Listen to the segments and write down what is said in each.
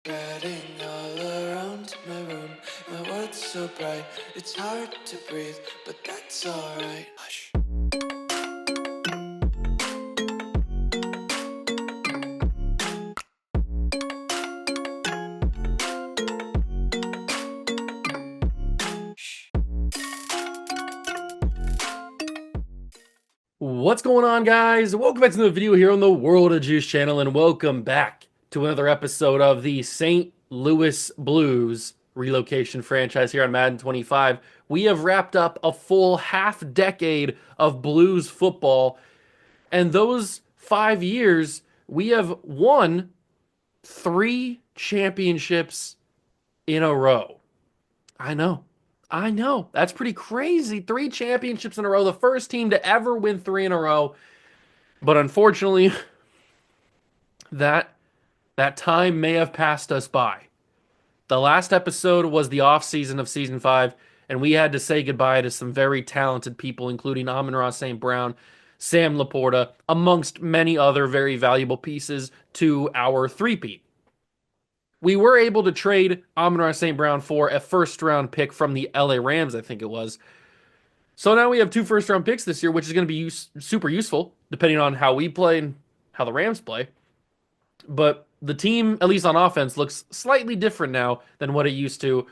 Spreading all around my room, my world's so bright, it's hard to breathe, but that's alright. Hush. What's going on, guys? Welcome back to another video here on the World of Juice channel, and welcome back to another episode of the St. Louis Blues relocation franchise here on Madden 25. We have wrapped up a full half decade of Blues football, and those 5 years, we have won 3 championships in a row. I know. That's pretty crazy. 3 championships in a row. The first team to ever win 3 in a row. But unfortunately, that time may have passed us by. The last episode was the off season of season 5, and we had to say goodbye to some very talented people, including Amon-Ra St. Brown, Sam Laporta, amongst many other very valuable pieces to our three-peat. We were able to trade Amon-Ra St. Brown for a first-round pick from the LA Rams, I think it was. So now we have 2 first-round picks this year, which is going to be super useful, depending on how we play and how the Rams play. But the team, at least on offense, looks slightly different now than what it used to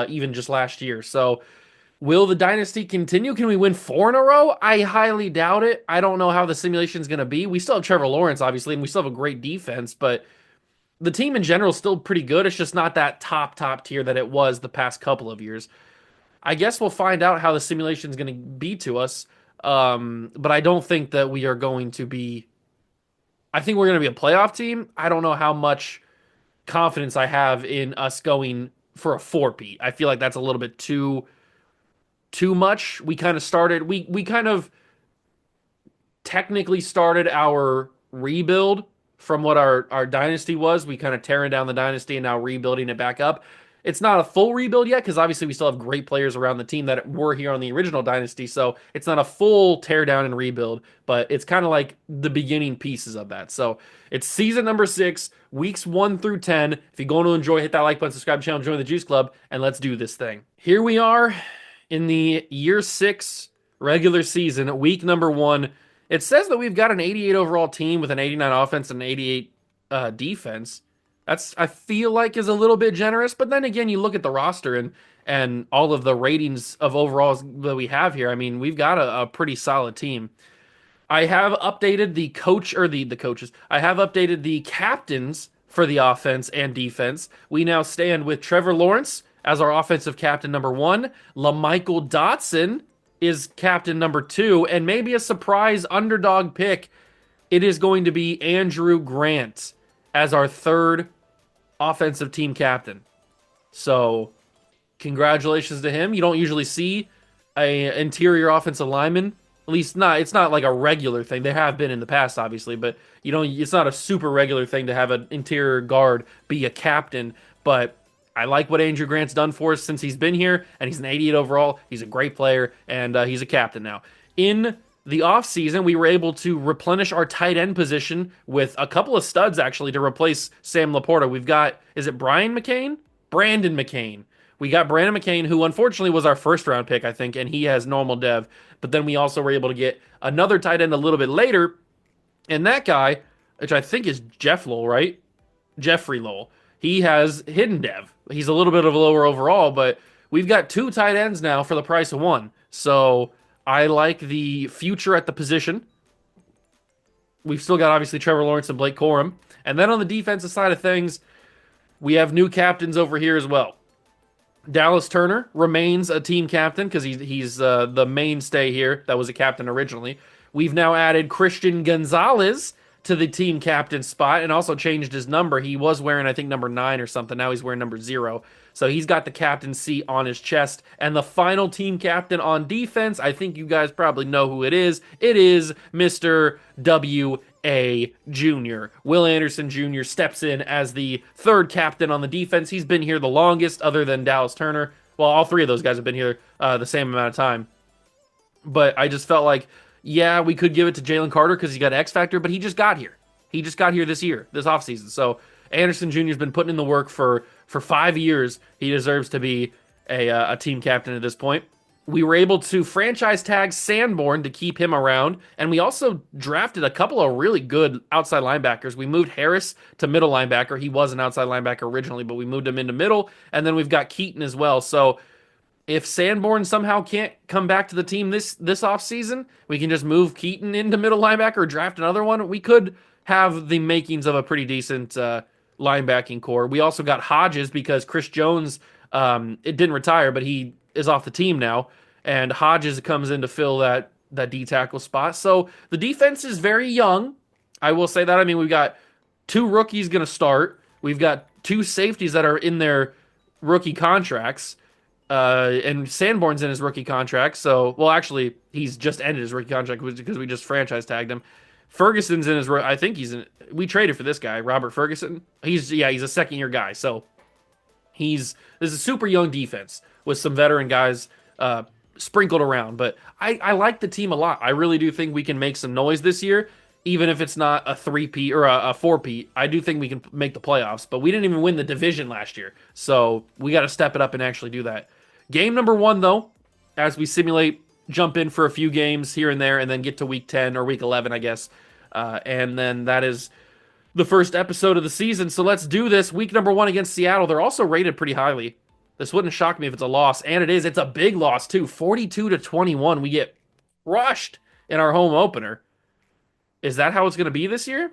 even just last year. So will the dynasty continue? Can we win 4 in a row? I highly doubt it. I don't know how the simulation is going to be. We still have Trevor Lawrence, obviously, and we still have a great defense, but the team in general is still pretty good. It's just not that top tier that it was the past couple of years. I guess we'll find out how the simulation is going to be to us. But I don't think that we are going to be. I think we're going to be a playoff team. I don't know how much confidence I have in us going for a 4-peat. I feel like that's a little bit too much. We kind of started. We kind of technically started our rebuild from what our dynasty was. We kind of tearing down the dynasty and now rebuilding it back up. It's not a full rebuild yet because obviously we still have great players around the team that were here on the original dynasty. So it's not a full tear down and rebuild, but it's kind of like the beginning pieces of that. So it's season number 6, weeks 1 through 10. If you're going to enjoy, hit that like button, subscribe to the channel, join the Juice Club, and let's do this thing. Here we are in the year 6 regular season, week number 1. It says that we've got an 88 overall team with an 89 offense and an 88 defense. That's, I feel like, is a little bit generous, but then again, you look at the roster and all of the ratings of overalls that we have here. I mean, we've got a pretty solid team. I have updated the coaches. I have updated the captains for the offense and defense. We now stand with Trevor Lawrence as our offensive captain number 1, LaMichael Dotson is captain number 2, and maybe a surprise underdog pick, it is going to be Andrew Grant as our 3rd offensive team captain. So congratulations to him. You don't usually see a interior offensive lineman, at least not, it's not like a regular thing. They have been in the past, obviously, but it's not a super regular thing to have an interior guard be a captain. But I like what Andrew Grant's done for us since he's been here, and he's an 88 overall. He's a great player, and he's a captain now. In the offseason, we were able to replenish our tight end position with a couple of studs, actually, to replace Sam Laporta. We've got, is it Brian McCain? Brandon McCain. We got Brandon McCain, who unfortunately was our first-round pick, I think, and he has normal dev. But then we also were able to get another tight end a little bit later, and that guy, which I think is Jeff Lowell, right? Jeffrey Lowell. He has hidden dev. He's a little bit of a lower overall, but we've got 2 tight ends now for the price of 1. So I like the future at the position. We've still got, obviously, Trevor Lawrence and Blake Corum. And then on the defensive side of things, we have new captains over here as well. Dallas Turner remains a team captain because he's the mainstay here that was a captain originally. We've now added Christian Gonzalez to the team captain spot and also changed his number. He was wearing, I think, number 9 or something. Now he's wearing number 0. So he's got the captaincy on his chest. And the final team captain on defense, I think you guys probably know who it is. It is Mr. W.A. Jr. Will Anderson Jr. steps in as the 3rd captain on the defense. He's been here the longest, other than Dallas Turner. Well, all 3 of those guys have been here the same amount of time. But I just felt like, yeah, we could give it to Jalen Carter because he got X Factor, but he just got here. He just got here this year, this offseason. So Anderson Jr. has been putting in the work for 5 years. He deserves to be a team captain at this point. We were able to franchise tag Sanborn to keep him around, and we also drafted a couple of really good outside linebackers. We moved Harris to middle linebacker. He was an outside linebacker originally, but we moved him into middle, and then we've got Keaton as well. So if Sanborn somehow can't come back to the team this offseason, we can just move Keaton into middle linebacker or draft another one. We could have the makings of a pretty decent linebacking core. We also got Hodges because Chris Jones it didn't retire, but he is off the team now, and Hodges comes in to fill that D tackle spot. So the defense is very young. I will say that. I mean, we've got two rookies going to start. We've got two safeties that are in their rookie contracts. And Sanborn's in his rookie contract. So, well, actually, he's just ended his rookie contract because we just franchise tagged him. Ferguson's in his. I think he's in. We traded for this guy, Robert Ferguson. He's a second year guy. So this is a super young defense with some veteran guys sprinkled around. But I like the team a lot. I really do think we can make some noise this year, even if it's not a 3-peat or a 4-peat. I do think we can make the playoffs. But we didn't even win the division last year, so we got to step it up and actually do that. Game number 1, though, as we jump in for a few games here and there, and then get to week 10 or week 11, I guess. And then that is the first episode of the season. So let's do this. Week number 1 against Seattle. They're also rated pretty highly. This wouldn't shock me if it's a loss, and it is. It's a big loss, too. 42-21. We get crushed in our home opener. Is that how it's going to be this year?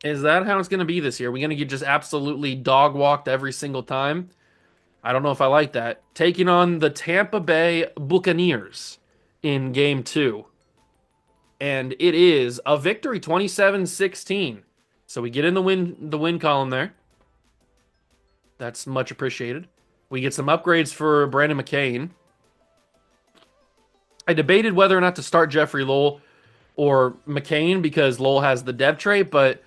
Is that how it's going to be this year? We're going to get just absolutely dog walked every single time? I don't know if I like that. Taking on the Tampa Bay Buccaneers in game 2. And it is a victory, 27-16. So we get in the win column there. That's much appreciated. We get some upgrades for Brandon McCain. I debated whether or not to start Jeffrey Lowell or McCain because Lowell has the depth trait, but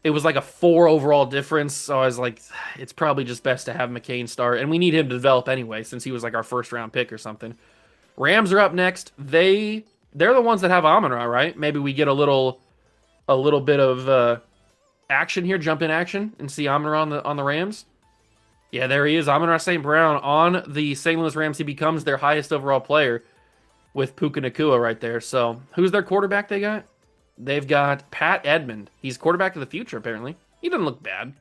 it was like a 4 overall difference. So I was like, it's probably just best to have McCain start. And we need him to develop anyway, since he was like our first round pick or something. Rams are up next. They're the ones that have Amon-Ra, right? Maybe we get a little bit of action here, jump in action, and see Amon-Ra on the Rams. Yeah, there he is. Amon-Ra St. Brown on the St. Louis Rams. He becomes their highest overall player with Puka Nacua right there. So who's their quarterback they got? They've got Pat Edmond. He's quarterback of the future, apparently. He doesn't look bad.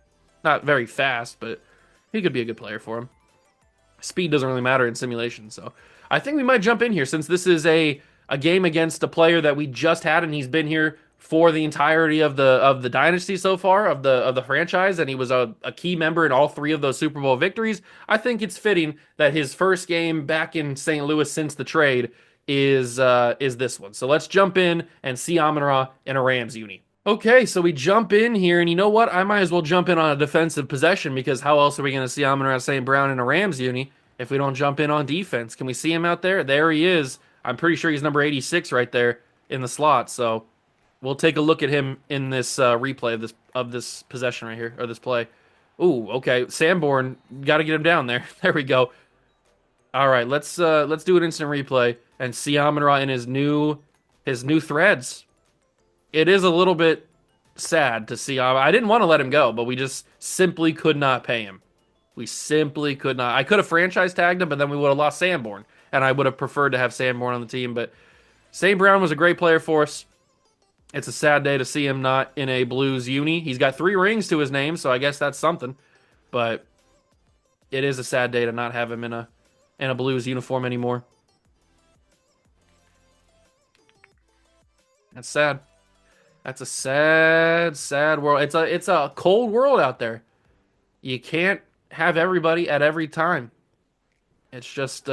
Not very fast, but he could be a good player for him. Speed doesn't really matter in simulation, so I think we might jump in here since this is a game against a player that we just had, and he's been here for the entirety of the dynasty so far, of the franchise, and he was a key member in all 3 of those Super Bowl victories. I think it's fitting that his first game back in St. Louis since the trade is this one. So let's jump in and see Amon-Ra in a Rams uni. Okay, so we jump in here, and you know what? I might as well jump in on a defensive possession because how else are we going to see Amon-Ra St. Brown in a Rams uni if we don't jump in on defense? Can we see him out there? There he is. I'm pretty sure he's number 86 right there in the slot. So we'll take a look at him in this replay of this possession right here, or this play. Ooh, okay. Sanborn, got to get him down there. There we go. All right, let's do an instant replay and see Amon-Ra in his new threads. It is a little bit sad to see. I didn't want to let him go, but we just simply could not pay him. We simply could not. I could have franchise tagged him, but then we would have lost Sanborn, and I would have preferred to have Sanborn on the team. But St. Brown was a great player for us. It's a sad day to see him not in a Blues uni. He's got 3 rings to his name, so I guess that's something. But it is a sad day to not have him in a Blues uniform anymore. That's sad. That's a sad, sad world. It's a cold world out there. You can't have everybody at every time. It's just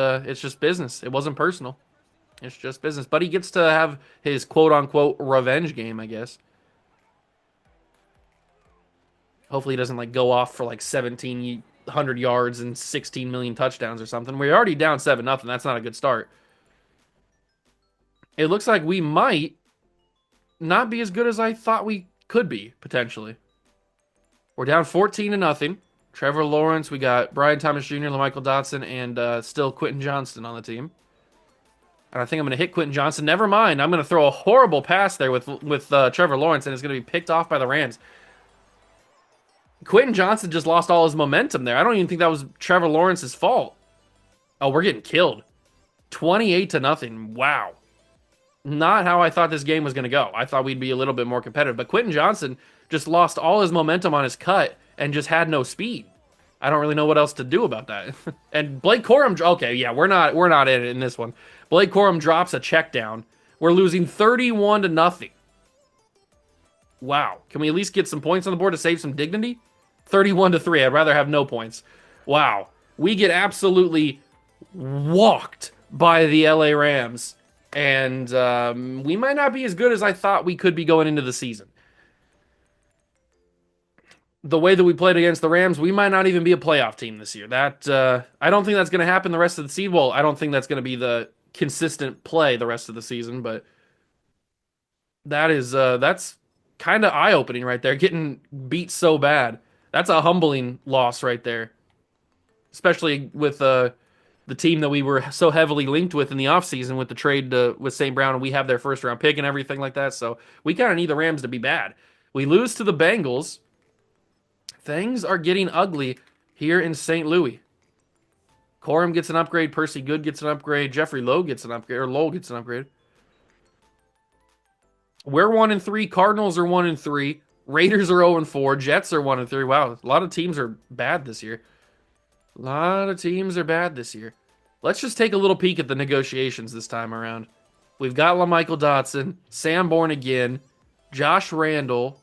business. It wasn't personal. It's just business. But he gets to have his quote-unquote revenge game, I guess. Hopefully he doesn't like go off for like 1,700 yards and 16 million touchdowns or something. We're already down 7-0. That's not a good start. It looks like we might not be as good as I thought we could be, potentially. We're down 14-0. Trevor Lawrence, we got Brian Thomas Jr., LaMichael Dotson, and still Quentin Johnston on the team. And I think I'm going to hit Quentin Johnston. Never mind. I'm going to throw a horrible pass there with Trevor Lawrence, and it's going to be picked off by the Rams. Quentin Johnson just lost all his momentum there. I don't even think that was Trevor Lawrence's fault. Oh, we're getting killed. 28 to nothing. Wow. Not how I thought this game was going to go. I thought we'd be a little bit more competitive, but Quentin Johnson just lost all his momentum on his cut and just had no speed. I don't really know what else to do about that. And Blake Corum, okay, yeah, we're not in this one. Blake Corum drops a check down. We're losing 31 to nothing. Wow. Can we at least get some points on the board to save some dignity? 31 to 3. I'd rather have no points. Wow. We get absolutely walked by the LA Rams. And we might not be as good as I thought we could be going into the season. The way that we played against the Rams, we might not even be a playoff team this year. I don't think that's going to happen the rest of the season. Well, I don't think that's going to be the consistent play the rest of the season, but that's kind of eye-opening right there, getting beat so bad. That's a humbling loss right there, especially with the team that we were so heavily linked with in the offseason with the trade with St. Brown, and we have their first-round pick and everything like that. So we kind of need the Rams to be bad. We lose to the Bengals. Things are getting ugly here in St. Louis. Corum gets an upgrade. Percy Good gets an upgrade. Jeffrey Lowe gets an upgrade. Or Lowell gets an upgrade. We're 1-3. Cardinals are 1-3. Raiders are 0-4. Jets are 1-3. Wow, a lot of teams are bad this year. Let's just take a little peek at the negotiations this time around. We've got LaMichael Dotson, Sam Bourne again, Josh Randall,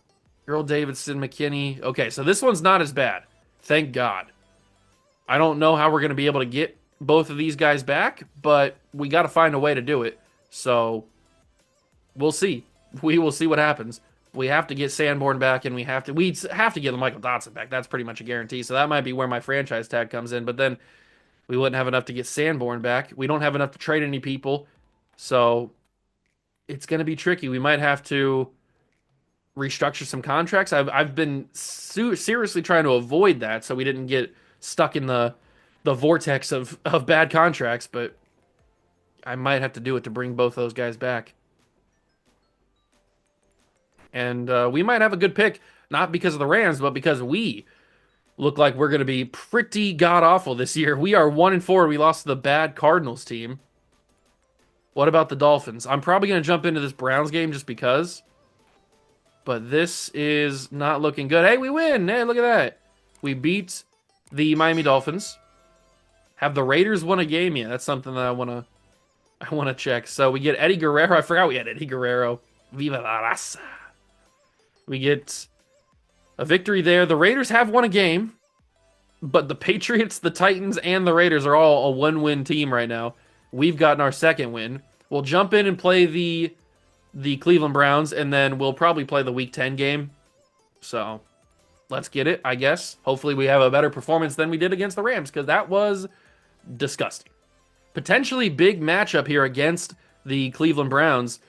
Earl Davidson, McKinney. Okay, so this one's not as bad. Thank God. I don't know how we're going to be able to get both of these guys back, but we got to find a way to do it. So we'll see. We will see what happens. We have to get Sanborn back, and we have to get LaMichael Dotson back. That's pretty much a guarantee. So that might be where my franchise tag comes in. But then we wouldn't have enough to get Sanborn back. We don't have enough to trade any people. So it's going to be tricky. We might have to restructure some contracts. I've been seriously trying to avoid that so we didn't get stuck in the vortex of bad contracts, but I might have to do it to bring both those guys back. And we might have a good pick, not because of the Rams, but because we look like we're going to be pretty god-awful this year. We are 1-4. We lost to the bad Cardinals team. What about the Dolphins? I'm probably going to jump into this Browns game just because. But this is not looking good. Hey, we win. Hey, look at that. We beat the Miami Dolphins. Have the Raiders won a game yet? That's something that I want to check. So we get Eddie Guerrero. I forgot we had Eddie Guerrero. Viva la raza. We get a victory there. The Raiders have won a game, but the Patriots, the Titans, and the Raiders are all a one-win team right now. We've gotten our second win. We'll jump in and play the Cleveland Browns, and then we'll probably play the Week 10 game. So let's get it, I guess. Hopefully we have a better performance than we did against the Rams, because that was disgusting. Potentially big matchup here against the Cleveland Browns.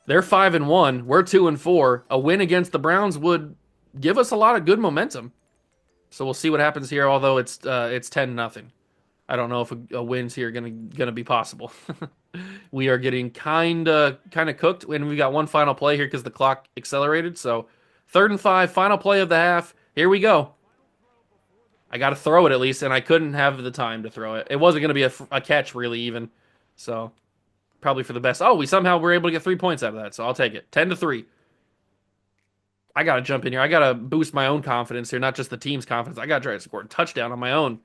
They're 5-1. We're 2-4. A win against the Browns would give us a lot of good momentum. So we'll see what happens here, although it's 10-0. I don't know if a win's here gonna be possible. We are getting kind of cooked, and we got one final play here because the clock accelerated. So 3rd and 5, final play of the half. Here we go. I got to throw it at least, and I couldn't have the time to throw it. It wasn't going to be a catch really even. So probably for the best. Oh, we somehow were able to get 3 points out of that, so I'll take it. 10-3. I got to jump in here. I got to boost my own confidence here, not just the team's confidence. I got to try to score a touchdown on my own.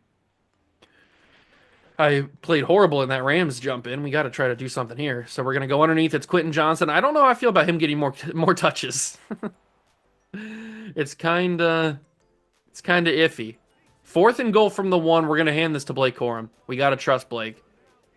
I played horrible in that Rams jump in. We got to try to do something here. So we're going to go underneath. It's Quentin Johnson. I don't know how I feel about him getting more touches. It's kind of iffy. 4th and goal from the 1. We're going to hand this to Blake Corum. We got to trust Blake.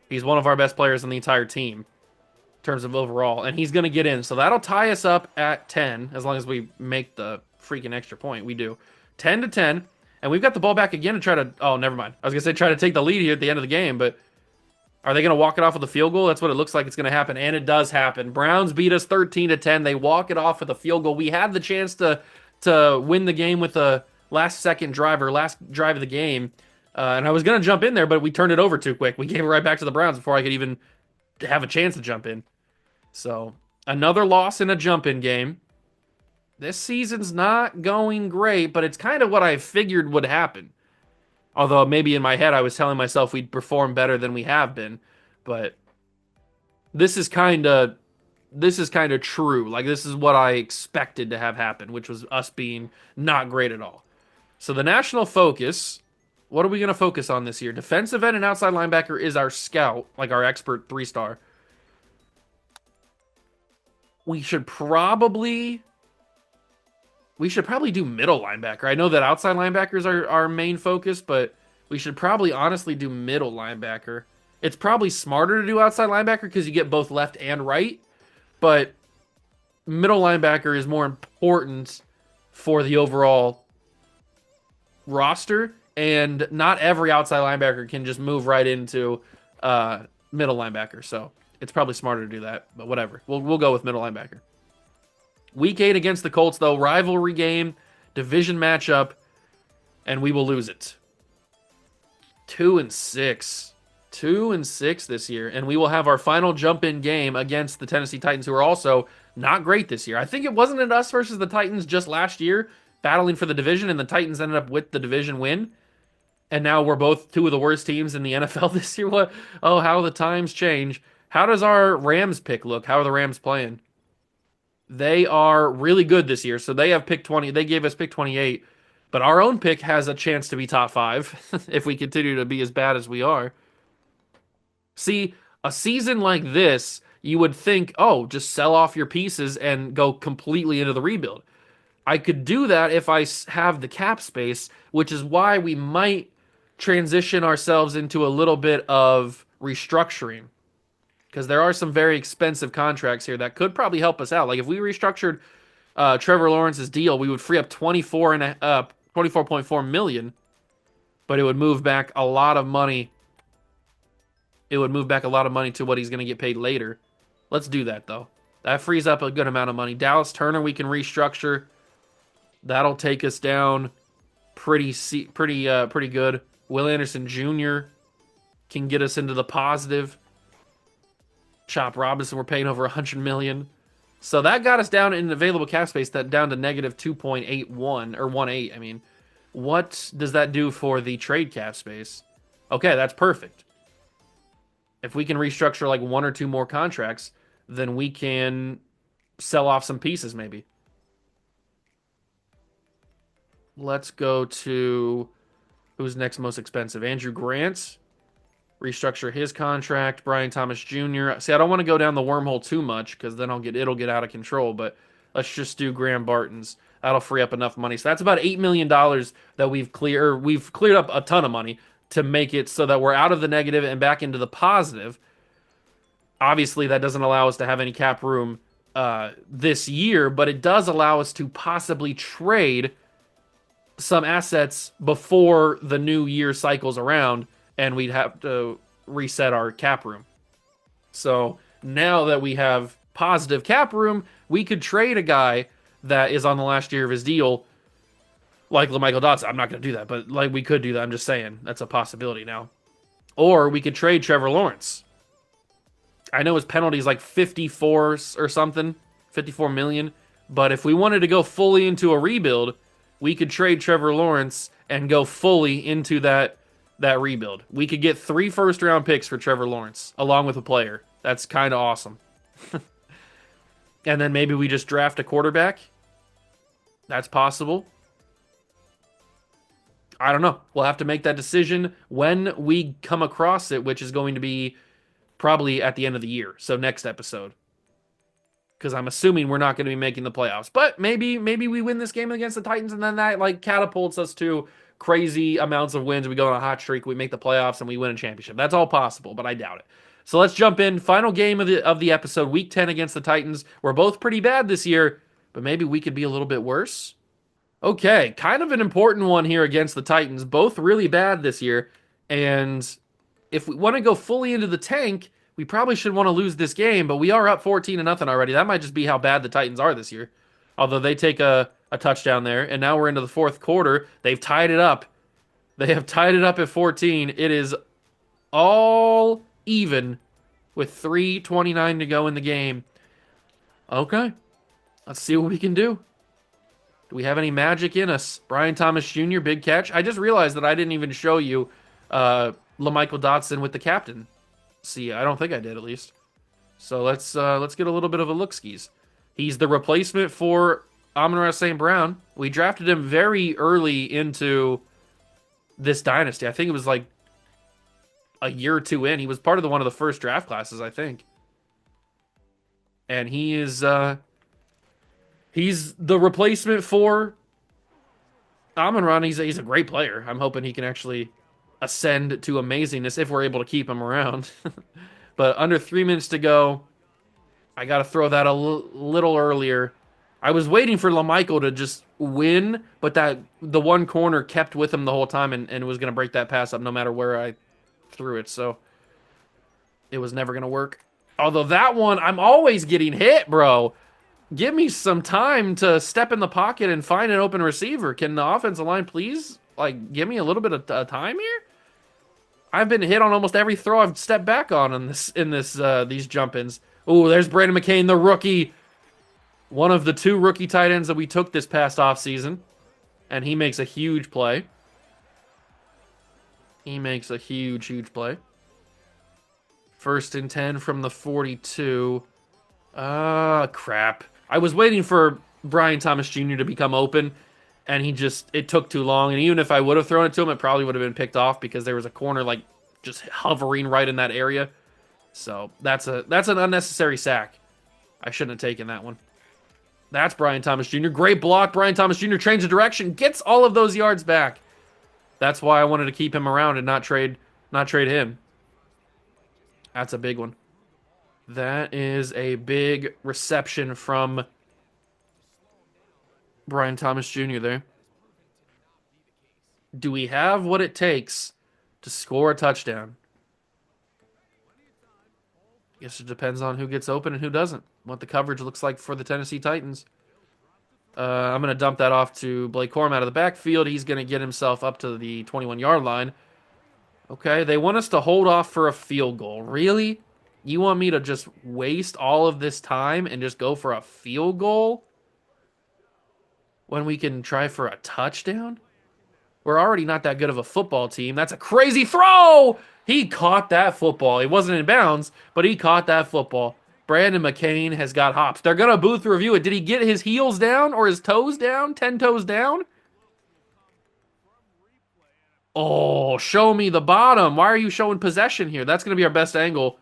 He's one of our best players in the entire team in terms of overall, and he's going to get in. So that'll tie us up at 10 as long as we make the freaking extra point. We do. 10-10. And we've got the ball back again to try to... Oh, never mind. I was going to say try to take the lead here at the end of the game, but are they going to walk it off with a field goal? That's what it looks like it's going to happen, and it does happen. Browns beat us 13-10. They walk it off with a field goal. We had the chance to win the game with a last drive of the game, and I was going to jump in there, but we turned it over too quick. We gave it right back to the Browns before I could even have a chance to jump in. So another loss in a jump-in game. This season's not going great, but it's kind of what I figured would happen. Although maybe in my head I was telling myself we'd perform better than we have been, but this is kind of this is kind of true. Like this is what I expected to have happen, which was us being not great at all. So the national focus, what are we going to focus on this year? Defensive end and outside linebacker is our scout, like our expert 3-star. We should probably we should probably do middle linebacker. I know that outside linebackers are our main focus, but we should probably honestly do middle linebacker. It's probably smarter to do outside linebacker because you get both left and right, but middle linebacker is more important for the overall roster, and not every outside linebacker can just move right into middle linebacker. So it's probably smarter to do that, but whatever. We'll go with middle linebacker. Week 8 against the Colts, though, rivalry game, division matchup, and we will lose it. 2-6. 2-6 this year, and we will have our final jump-in game against the Tennessee Titans, who are also not great this year. I think it wasn't us versus the Titans just last year, battling for the division, and the Titans ended up with the division win. And now we're both two of the worst teams in the NFL this year. What? Oh, how the times change. How does our Rams pick look? How are the Rams playing? They are really good this year. So they have pick 20. They gave us pick 28. But our own pick has a chance to be top 5 if we continue to be as bad as we are. See, a season like this, you would think, oh, just sell off your pieces and go completely into the rebuild. I could do that if I have the cap space, which is why we might transition ourselves into a little bit of restructuring, because there are some very expensive contracts here that could probably help us out. Like if we restructured Trevor Lawrence's deal, we would free up 24.4 million, but it would move back a lot of money. It would move back a lot of money to what he's going to get paid later. Let's do that though. That frees up a good amount of money. Dallas Turner, we can restructure. That'll take us down pretty good. Will Anderson Jr. can get us into the positive. Chop Robinson, we're paying over 100 million. So that got us down in available cap space, that down to negative 2.81 or 1.8. I mean, what does that do for the trade cap space? Okay, that's perfect. If we can restructure like one or two more contracts, then we can sell off some pieces maybe. Let's go to who's next most expensive. Andrew Grant. Restructure his contract. Brian Thomas Jr. See, I don't want to go down the wormhole too much because then it'll get out of control. But let's just do Graham Barton's. That'll free up enough money. So that's about $8 million that we've cleared. We've cleared up a ton of money to make it so that we're out of the negative and back into the positive. Obviously, that doesn't allow us to have any cap room this year, but it does allow us to possibly trade some assets before the new year cycles around, and we'd have to reset our cap room. So now that we have positive cap room, we could trade a guy that is on the last year of his deal, like LaMichael Dotson. I'm not going to do that, but like we could do that. I'm just saying that's a possibility now. Or we could trade Trevor Lawrence. I know his penalty is like 54 or something, 54 million. But if we wanted to go fully into a rebuild, we could trade Trevor Lawrence and go fully into that rebuild. We could get 3 first-round picks for Trevor Lawrence, along with a player. That's kind of awesome. And then maybe we just draft a quarterback. That's possible. I don't know. We'll have to make that decision when we come across it, which is going to be probably at the end of the year. So next episode. Because I'm assuming we're not going to be making the playoffs. But maybe we win this game against the Titans, and then that like catapults us to crazy amounts of wins. We go on a hot streak, we make the playoffs, and we win a championship. That's all possible, but I doubt it. So let's jump in. Final game of the episode, Week 10 against the Titans. We're both pretty bad this year, but maybe we could be a little bit worse. Okay, kind of an important one here against the Titans. Both really bad this year, and if we want to go fully into the tank, we probably should want to lose this game, but we are up 14-0 already. That might just be how bad the Titans are this year. Although they take a touchdown there, and now we're into the fourth quarter. They've tied it up. They have tied it up at 14. It is all even with 3:29 to go in the game. Okay, let's see what we can do. Do we have any magic in us? Brian Thomas Jr., big catch. I just realized that I didn't even show you LaMichael Dotson with the captain. See, I don't think I did at least. So let's get a little bit of a look skis. He's the replacement for Amon-Ra St. Brown. We drafted him very early into this dynasty. I think it was like a year or two in. He was part of one of the first draft classes, I think. And he's the replacement for Amon-Ra. He's a great player. I'm hoping he can actually ascend to amazingness if we're able to keep him around. But under 3 minutes to go, I got to throw that a little earlier. I was waiting for LaMichael to just win, but the one corner kept with him the whole time and was going to break that pass up no matter where I threw it. So it was never going to work. Although that one, I'm always getting hit, bro. Give me some time to step in the pocket and find an open receiver. Can the offensive line please, like, give me a little bit of time here? I've been hit on almost every throw I've stepped back on in these jump-ins. Ooh, there's Brandon McCain, the rookie. One of the 2 rookie tight ends that we took this past offseason. And he makes a huge play. He makes a huge, huge play. 1st and 10 from the 42. Crap. I was waiting for Brian Thomas Jr. to become open, and it took too long. And even if I would have thrown it to him, it probably would have been picked off because there was a corner like just hovering right in that area. So that's an unnecessary sack. I shouldn't have taken that one. That's Brian Thomas Jr. Great block. Brian Thomas Jr. changes direction, gets all of those yards back. That's why I wanted to keep him around and not trade him. That's a big one. That is a big reception from Brian Thomas Jr. there. Do we have what it takes to score a touchdown? Guess it depends on who gets open and who doesn't. What the coverage looks like for the Tennessee Titans. I'm going to dump that off to Blake Corum out of the backfield. He's going to get himself up to the 21-yard line. Okay, they want us to hold off for a field goal. Really? You want me to just waste all of this time and just go for a field goal when we can try for a touchdown? We're already not that good of a football team. That's a crazy throw! He caught that football. He wasn't in bounds, but he caught that football. Brandon McCain has got hops. They're going to booth review it. Did he get his heels down or his toes down? 10 toes down? Oh, show me the bottom. Why are you showing possession here? That's going to be our best angle.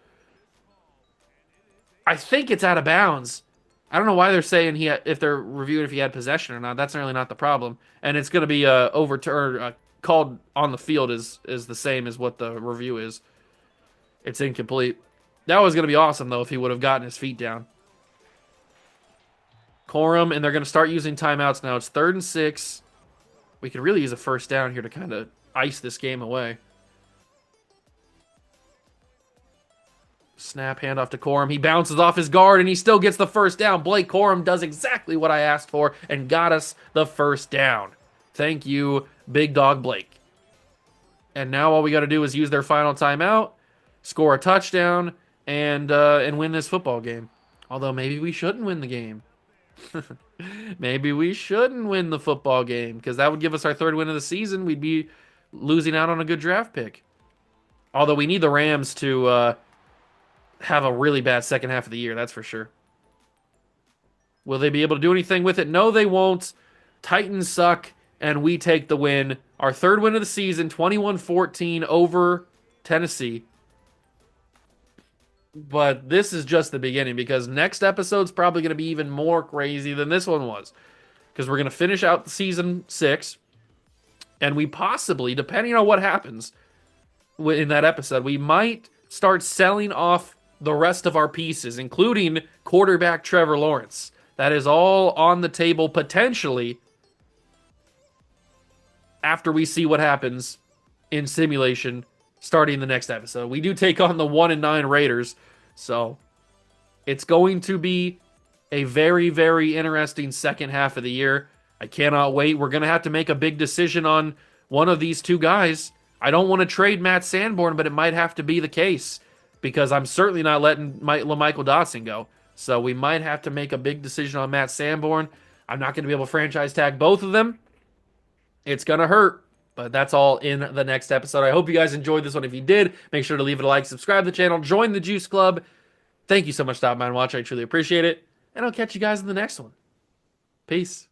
I think it's out of bounds. I don't know why they're saying if they're reviewing if he had possession or not. That's really not the problem. And it's going to be overturned, called on the field is the same as what the review is. It's incomplete. That was going to be awesome, though, if he would have gotten his feet down. Corum, and they're going to start using timeouts now. It's 3rd and 6. We could really use a first down here to kind of ice this game away. Snap, handoff to Corum. He bounces off his guard, and he still gets the first down. Blake Corum does exactly what I asked for and got us the first down. Thank you, Big Dog Blake. And now all we got to do is use their final timeout, score a touchdown, and win this football game. Although maybe we shouldn't win the game. Maybe we shouldn't win the football game because that would give us our 3rd win of the season. We'd be losing out on a good draft pick. Although we need the Rams to have a really bad second half of the year, that's for sure. Will they be able to do anything with it? No, they won't. Titans suck, and we take the win. Our 3rd win of the season, 21-14 over Tennessee. But this is just the beginning because next episode's probably going to be even more crazy than this one was. Because we're going to finish out the season 6, and we possibly, depending on what happens in that episode, we might start selling off the rest of our pieces, including quarterback Trevor Lawrence. That is all on the table potentially after we see what happens in simulation starting the next episode. We do take on the 1-9 Raiders, so it's going to be a very, very interesting second half of the year. I cannot wait. We're going to have to make a big decision on one of these 2 guys. I don't want to trade Matt Sanborn, but it might have to be the case because I'm certainly not letting LaMichael Dotson go. So we might have to make a big decision on Matt Sanborn. I'm not going to be able to franchise tag both of them. It's going to hurt. But that's all in the next episode. I hope you guys enjoyed this one. If you did, make sure to leave it a like, subscribe to the channel, join the Juice Club. Thank you so much for stopping by and watching. I truly appreciate it. And I'll catch you guys in the next one. Peace.